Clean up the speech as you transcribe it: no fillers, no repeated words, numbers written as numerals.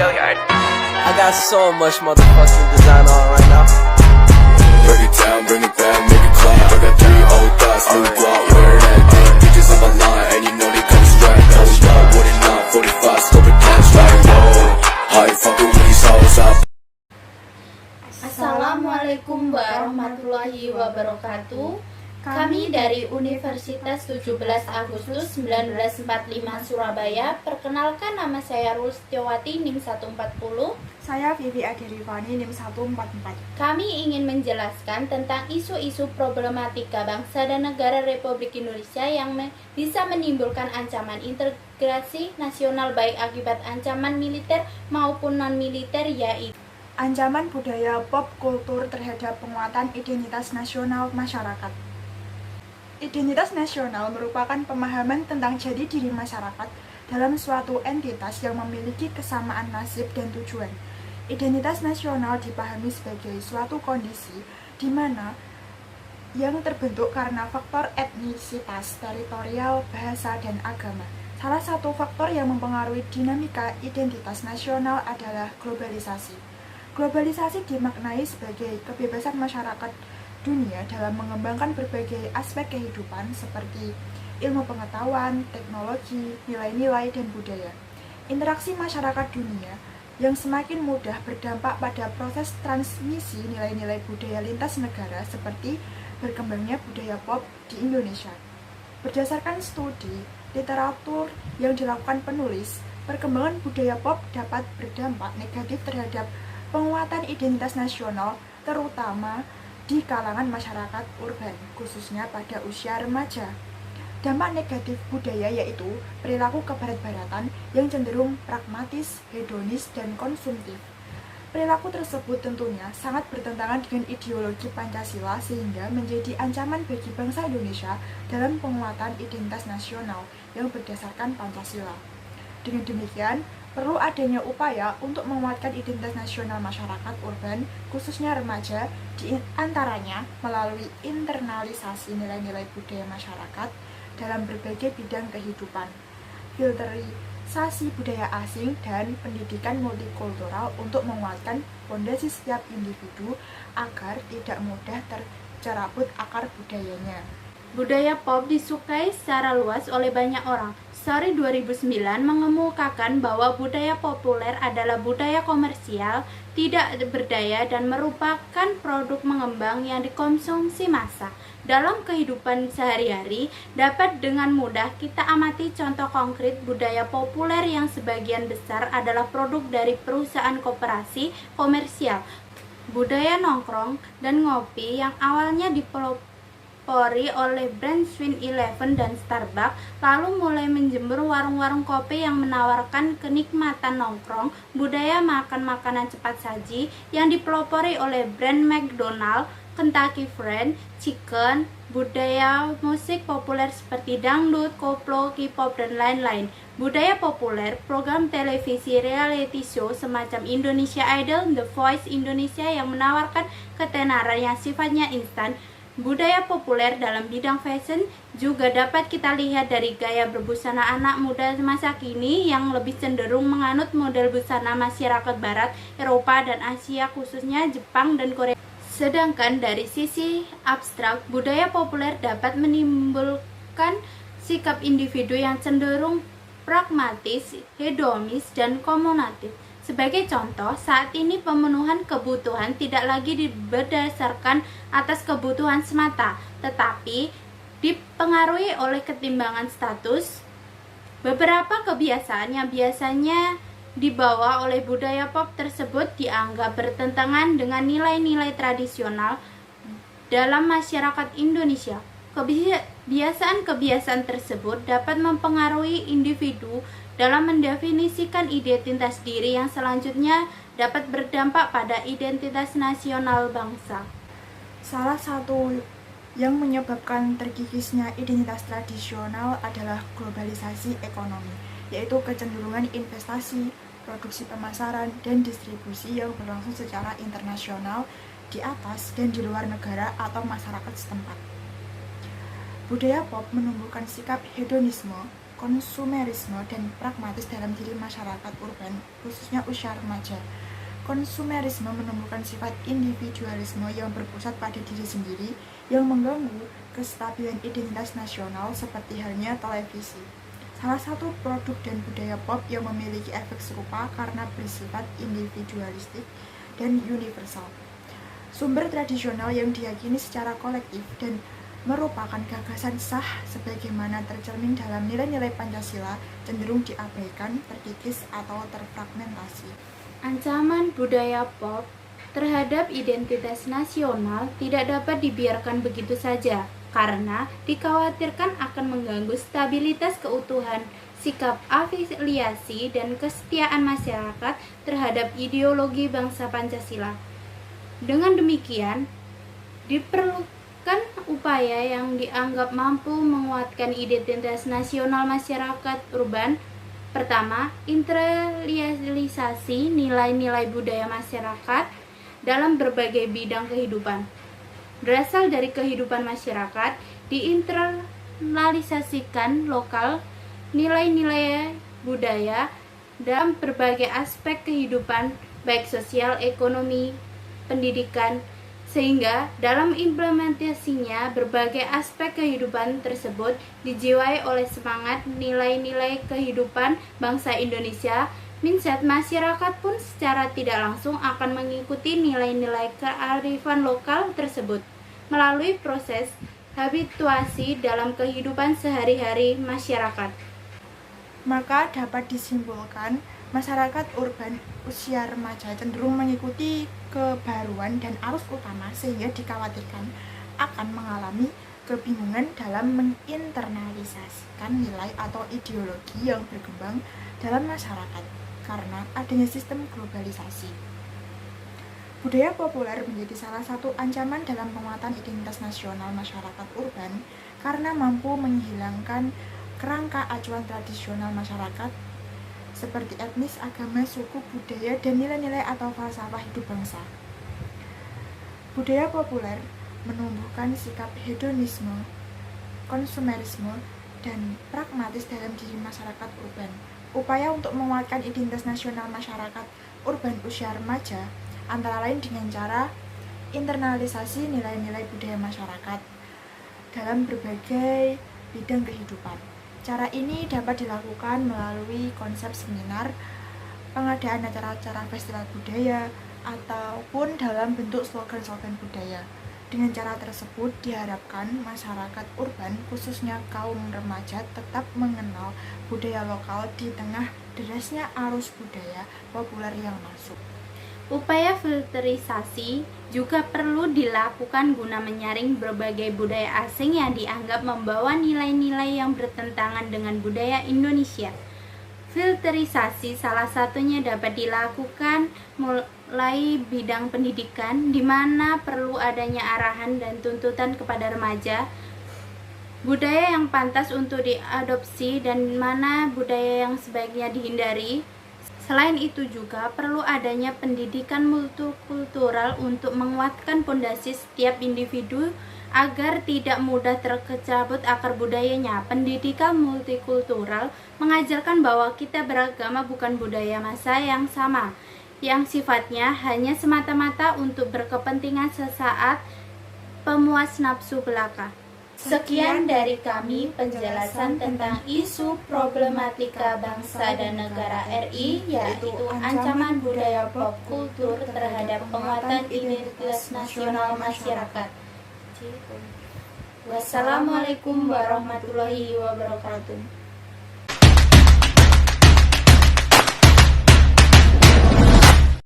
I got so much motherfucking design on right now. Break it down, bring it back, make it clap. I got 3 old thoughts, new block, where that thing. Bitches on my line, and you know they come straight. Hold up, what it not, 45, scope it cash like whoa. How you fucking with these hoes up? Assalamualaikum warahmatullahi wabarakatuh. Kami dari Universitas 17 Agustus 1945 Surabaya. Perkenalkan, nama saya Rustiawati NIM 140. Saya Vivi Aderivani NIM 144. Kami ingin menjelaskan tentang isu-isu problematika bangsa dan negara Republik Indonesia yang bisa menimbulkan ancaman integrasi nasional baik akibat ancaman militer maupun non-militer, yaitu ancaman budaya pop kultur terhadap penguatan identitas nasional masyarakat. Identitas nasional merupakan pemahaman tentang jati diri masyarakat dalam suatu entitas yang memiliki kesamaan nasib dan tujuan. Identitas nasional dipahami sebagai suatu kondisi di mana yang terbentuk karena faktor etnisitas, teritorial, bahasa, dan agama. Salah satu faktor yang mempengaruhi dinamika identitas nasional adalah globalisasi. Globalisasi dimaknai sebagai kebebasan masyarakat dunia dalam mengembangkan berbagai aspek kehidupan seperti ilmu pengetahuan, teknologi, nilai-nilai, dan budaya. Interaksi masyarakat dunia yang semakin mudah berdampak pada proses transmisi nilai-nilai budaya lintas negara seperti berkembangnya budaya pop di Indonesia. Berdasarkan studi literatur yang dilakukan penulis, perkembangan budaya pop dapat berdampak negatif terhadap penguatan identitas nasional, terutama di kalangan masyarakat urban, khususnya pada usia remaja. Dampak negatif budaya yaitu perilaku kebarat-baratan yang cenderung pragmatis, hedonis, dan konsumtif. Perilaku tersebut tentunya sangat bertentangan dengan ideologi Pancasila sehingga menjadi ancaman bagi bangsa Indonesia dalam penguatan identitas nasional yang berdasarkan Pancasila. Dengan demikian, perlu adanya upaya untuk menguatkan identitas nasional masyarakat urban, khususnya remaja, di antaranya melalui internalisasi nilai-nilai budaya masyarakat dalam berbagai bidang kehidupan, filterisasi budaya asing, dan pendidikan multikultural untuk menguatkan fondasi setiap individu agar tidak mudah tercerabut akar budayanya. budaya pop disukai secara luas oleh banyak orang. Story 2009 mengemukakan bahwa budaya populer adalah budaya komersial, tidak berdaya, dan merupakan produk mengembang yang dikonsumsi massa. Dalam kehidupan sehari-hari, dapat dengan mudah kita amati contoh konkret budaya populer yang sebagian besar adalah produk dari perusahaan koperasi komersial. Budaya nongkrong dan ngopi yang awalnya dipelopori oleh brand 7-Eleven dan Starbucks, lalu mulai menjemur warung-warung kopi yang menawarkan kenikmatan nongkrong, budaya makan makanan cepat saji yang dipelopori oleh brand McDonald, Kentucky Fried Chicken, budaya musik populer seperti dangdut, koplo, K-pop, dan lain-lain. Budaya populer, program televisi reality show semacam Indonesia Idol, The Voice Indonesia yang menawarkan ketenaran yang sifatnya instan. Budaya populer dalam bidang fashion juga dapat kita lihat dari gaya berbusana anak muda masa kini yang lebih cenderung menganut model busana masyarakat barat, Eropa, dan Asia, khususnya Jepang dan Korea. Sedangkan dari sisi abstrak, budaya populer dapat menimbulkan sikap individu yang cenderung pragmatis, hedonis, dan komunatif. Sebagai contoh, saat ini pemenuhan kebutuhan tidak lagi berdasarkan atas kebutuhan semata, tetapi dipengaruhi oleh ketimbangan status. Beberapa kebiasaan yang biasanya dibawa oleh budaya pop tersebut dianggap bertentangan dengan nilai-nilai tradisional dalam masyarakat Indonesia. Kebiasaan-kebiasaan tersebut dapat mempengaruhi individu dalam mendefinisikan identitas diri yang selanjutnya dapat berdampak pada identitas nasional bangsa. Salah satu yang menyebabkan terkikisnya identitas tradisional adalah globalisasi ekonomi, yaitu kecenderungan investasi, produksi pemasaran, dan distribusi yang berlangsung secara internasional di atas dan di luar negara atau masyarakat setempat. Budaya pop menumbuhkan sikap hedonisme, konsumerisme dan pragmatis dalam diri masyarakat urban, khususnya usia remaja. Konsumerisme menumbuhkan sifat individualisme yang berpusat pada diri sendiri yang mengganggu kestabilan identitas nasional seperti halnya televisi. Salah satu produk dan budaya pop yang memiliki efek serupa karena bersifat individualistik dan universal. Sumber tradisional yang diyakini secara kolektif dan merupakan gagasan sah sebagaimana tercermin dalam nilai-nilai Pancasila cenderung diabaikan, terkikis, atau terfragmentasi. Ancaman budaya pop terhadap identitas nasional tidak dapat dibiarkan begitu saja, karena dikhawatirkan akan mengganggu stabilitas keutuhan, sikap afiliasi, dan kesetiaan masyarakat terhadap ideologi bangsa Pancasila. Dengan demikian, diperlukan upaya yang dianggap mampu menguatkan identitas nasional masyarakat urban. Pertama, internalisasi nilai-nilai budaya masyarakat dalam berbagai bidang kehidupan. Berasal dari kehidupan masyarakat, diinternalisasikan lokal nilai-nilai budaya dalam berbagai aspek kehidupan, baik sosial, ekonomi, pendidikan, sehingga dalam implementasinya berbagai aspek kehidupan tersebut dijiwai oleh semangat nilai-nilai kehidupan bangsa Indonesia. Mindset masyarakat pun secara tidak langsung akan mengikuti nilai-nilai kearifan lokal tersebut melalui proses habituasi dalam kehidupan sehari-hari masyarakat. Maka dapat disimpulkan, masyarakat urban usia remaja cenderung mengikuti kebaruan dan arus utama sehingga dikhawatirkan akan mengalami kebingungan dalam menginternalisasikan nilai atau ideologi yang berkembang dalam masyarakat karena adanya sistem globalisasi. Budaya populer menjadi salah satu ancaman dalam penguatan identitas nasional masyarakat urban karena mampu menghilangkan kerangka acuan tradisional masyarakat seperti etnis, agama, suku, budaya, dan nilai-nilai atau falsafah hidup bangsa. Budaya populer menumbuhkan sikap hedonisme, konsumerisme, dan pragmatis dalam diri masyarakat urban. Upaya untuk menguatkan identitas nasional masyarakat urban usia remaja antara lain dengan cara internalisasi nilai-nilai budaya masyarakat dalam berbagai bidang kehidupan. Cara ini dapat dilakukan melalui konsep seminar, pengadaan acara-acara festival budaya, ataupun dalam bentuk slogan-slogan budaya. Dengan cara tersebut diharapkan masyarakat urban, khususnya kaum remaja, tetap mengenal budaya lokal di tengah derasnya arus budaya populer yang masuk. Upaya filterisasi juga perlu dilakukan guna menyaring berbagai budaya asing yang dianggap membawa nilai-nilai yang bertentangan dengan budaya Indonesia. Filterisasi salah satunya dapat dilakukan mulai bidang pendidikan, di mana perlu adanya arahan dan tuntutan kepada remaja budaya yang pantas untuk diadopsi dan mana budaya yang sebaiknya dihindari. Selain itu juga perlu adanya pendidikan multikultural untuk menguatkan fondasi setiap individu agar tidak mudah terkecabut akar budayanya. Pendidikan multikultural mengajarkan bahwa kita beragama bukan budaya massa yang sama, yang sifatnya hanya semata-mata untuk berkepentingan sesaat, pemuas nafsu belaka. Sekian dari kami penjelasan tentang isu problematika bangsa dan negara RI, yaitu ancaman budaya pop kultur terhadap penguatan identitas nasional masyarakat. Wassalamualaikum warahmatullahi wabarakatuh.